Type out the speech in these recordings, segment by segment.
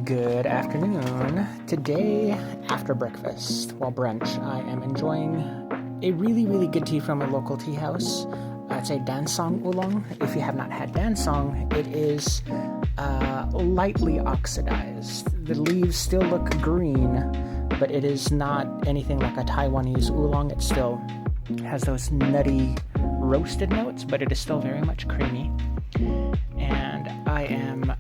Good afternoon. Today, after breakfast, brunch, I am enjoying a really, really good tea from a local tea house. It's a Dansong Oolong. If you have not had Dansong, it is lightly oxidized. The leaves still look green, but it is not anything like a Taiwanese Oolong. It still has those nutty roasted notes, but it is still very much creamy. And I am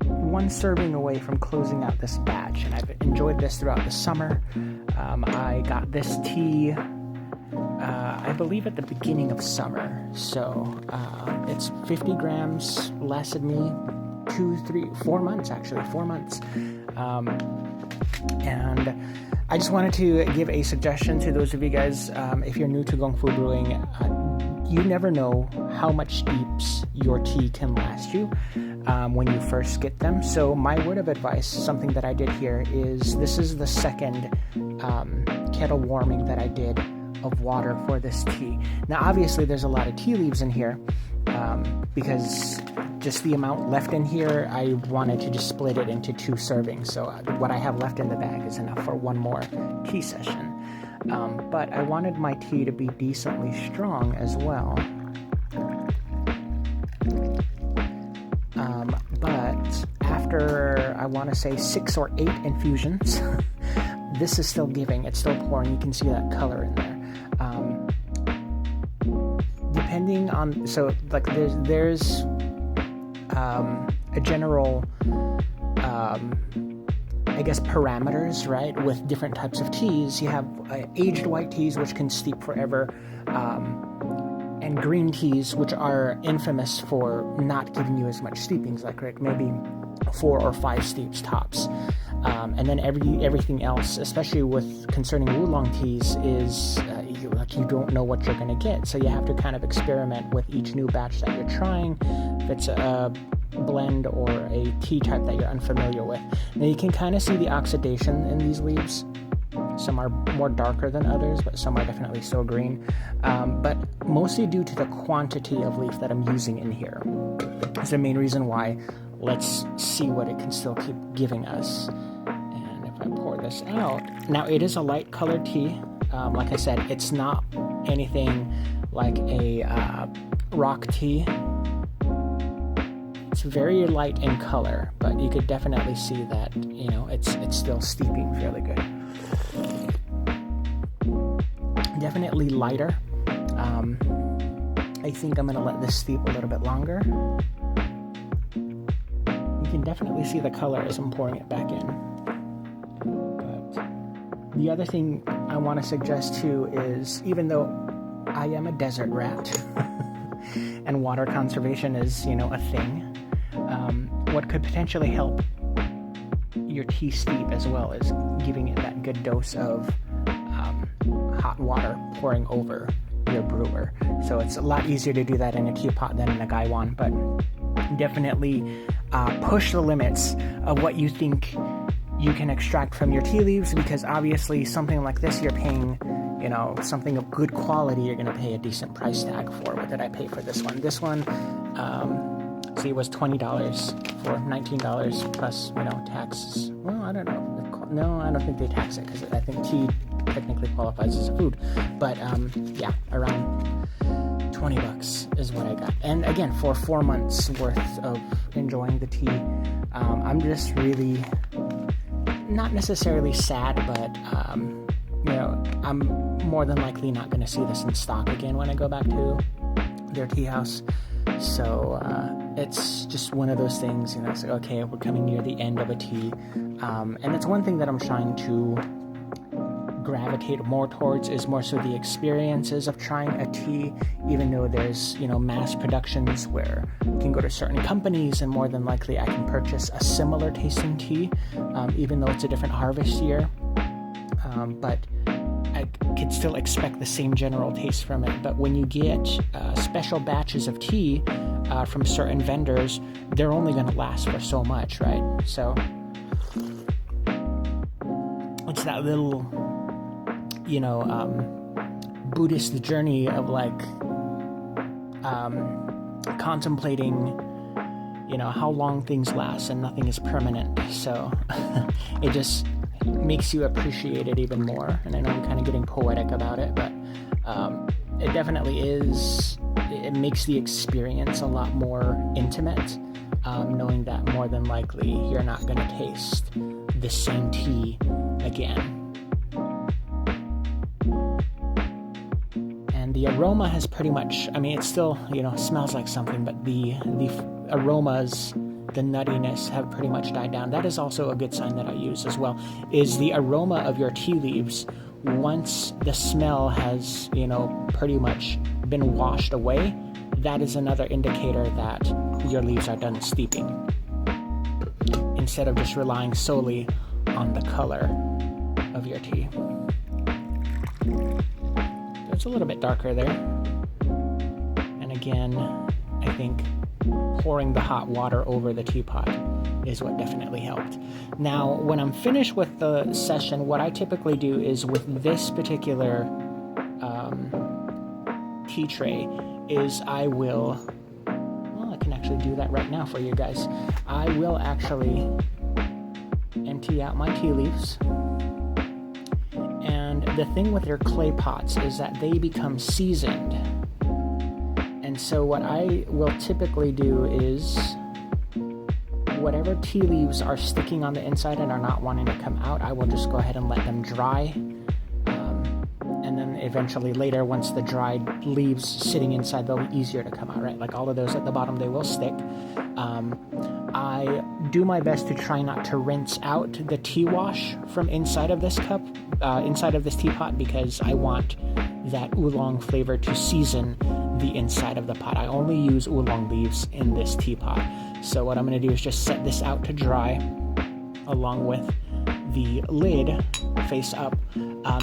one serving away from closing out this batch, and I've enjoyed this throughout the summer. I got this tea, I believe, at the beginning of summer, so it's 50 grams lasted me 4 months. And I just wanted to give a suggestion to those of you guys, if you're new to Gong Fu Brewing, you never know how much steeps your tea can last you when you first get them. So my word of advice, something that I did here, is this is the second kettle warming that I did of water for this tea. Now obviously there's a lot of tea leaves in here, because just the amount left in here, I wanted to just split it into 2 servings. So what I have left in the bag is enough for one more tea session. But I wanted my tea to be decently strong as well. But after, I want to say 6 or 8 infusions, this is still giving. It's still pouring. You can see that color in there. Depending on, so like there's a general, I guess, parameters, right? With different types of teas, you have aged white teas, which can steep forever, and green teas, which are infamous for not giving you as much steepings, like maybe 4 or 5 steeps tops. And then everything else, especially with concerning oolong teas, is you don't know what you're going to get. So you have to kind of experiment with each new batch that you're trying. If it's a blend or a tea type that you're unfamiliar with. Now you can kind of see the oxidation in these leaves. Some are more darker than others, but some are definitely still green. But mostly due to the quantity of leaf that I'm using in here. That's the main reason why. Let's see what it can still keep giving us. And if I pour this out, now it is a light colored tea. Like I said, it's not anything like a rock tea. It's very light in color, but you could definitely see that, it's still steeping fairly good. Definitely lighter. I think I'm going to let this steep a little bit longer. You can definitely see the color as I'm pouring it back in. But the other thing I want to suggest too is, even though I am a desert rat and water conservation is, a thing, what could potentially help your tea steep as well is giving it that good dose of hot water pouring over your brewer. So it's a lot easier to do that in a teapot than in a gaiwan, but definitely push the limits of what you think you can extract from your tea leaves, because obviously something like this you're paying, something of good quality, you're going to pay a decent price tag for. What did I pay for this one? This one, it was $20 for $19 plus, taxes. Well, I don't know. No, I don't think they tax it, because I think tea technically qualifies as a food. But yeah, around $20 is what I got. And again, for 4 months worth of enjoying the tea, I'm just really not necessarily sad, but I'm more than likely not going to see this in stock again when I go back to their tea house. So it's just one of those things, it's like, okay, we're coming near the end of a tea. And it's one thing that I'm trying to gravitate more towards, is more so the experiences of trying a tea, even though there's, mass productions where you can go to certain companies and more than likely I can purchase a similar tasting tea, even though it's a different harvest year. But I could still expect the same general taste from it. But when you get special batches of tea from certain vendors, they're only going to last for so much, right? So it's that little, Buddhist journey of contemplating how long things last, and nothing is permanent. So it just makes you appreciate it even more. And I know I'm kind of getting poetic about it, but it definitely is. It makes the experience a lot more intimate, knowing that more than likely you're not going to taste the same tea again. And the aroma has pretty much, it still, smells like something, but the aromas, the nuttiness have pretty much died down. That is also a good sign that I use as well, is the aroma of your tea leaves. Once the smell has, pretty much been washed away, that is another indicator that your leaves are done steeping, instead of just relying solely on the color of your tea. It's a little bit darker there. And again, I think pouring the hot water over the teapot is what definitely helped. Now, when I'm finished with the session, what I typically do is with this particular tea tray is I can actually do that right now for you guys. I will actually empty out my tea leaves. And the thing with your clay pots is that they become seasoned. And so what I will typically do is whatever tea leaves are sticking on the inside and are not wanting to come out, I will just go ahead and let them dry. And then eventually later, once the dried leaves sitting inside, they'll be easier to come out, right? Like all of those at the bottom, they will stick. I do my best to try not to rinse out the tea wash from inside of this cup, inside of this teapot, because I want that oolong flavor to season the inside of the pot. I only use oolong leaves in this teapot. So what I'm going to do is just set this out to dry along with the lid face up.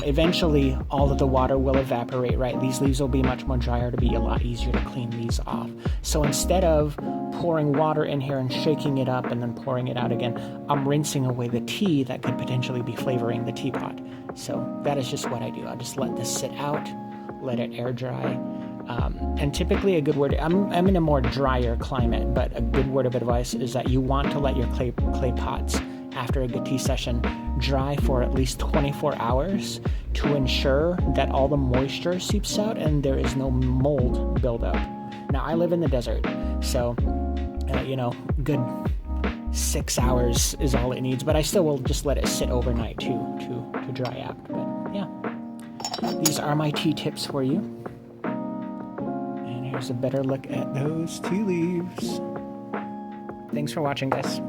Eventually all of the water will evaporate, right? These leaves will be much more drier, to be a lot easier to clean these off. So instead of pouring water in here and shaking it up and then pouring it out again, I'm rinsing away the tea that could potentially be flavoring the teapot. So that is just what I do. I just let this sit out, let it air dry. And typically a good word, I'm in a more drier climate, but a good word of advice is that you want to let your clay pots after a good tea session dry for at least 24 hours to ensure that all the moisture seeps out and there is no mold buildup. Now, I live in the desert, so, good 6 hours is all it needs, but I still will just let it sit overnight to dry out. But yeah, these are my tea tips for you. And here's a better look at those tea leaves. Thanks for watching, guys.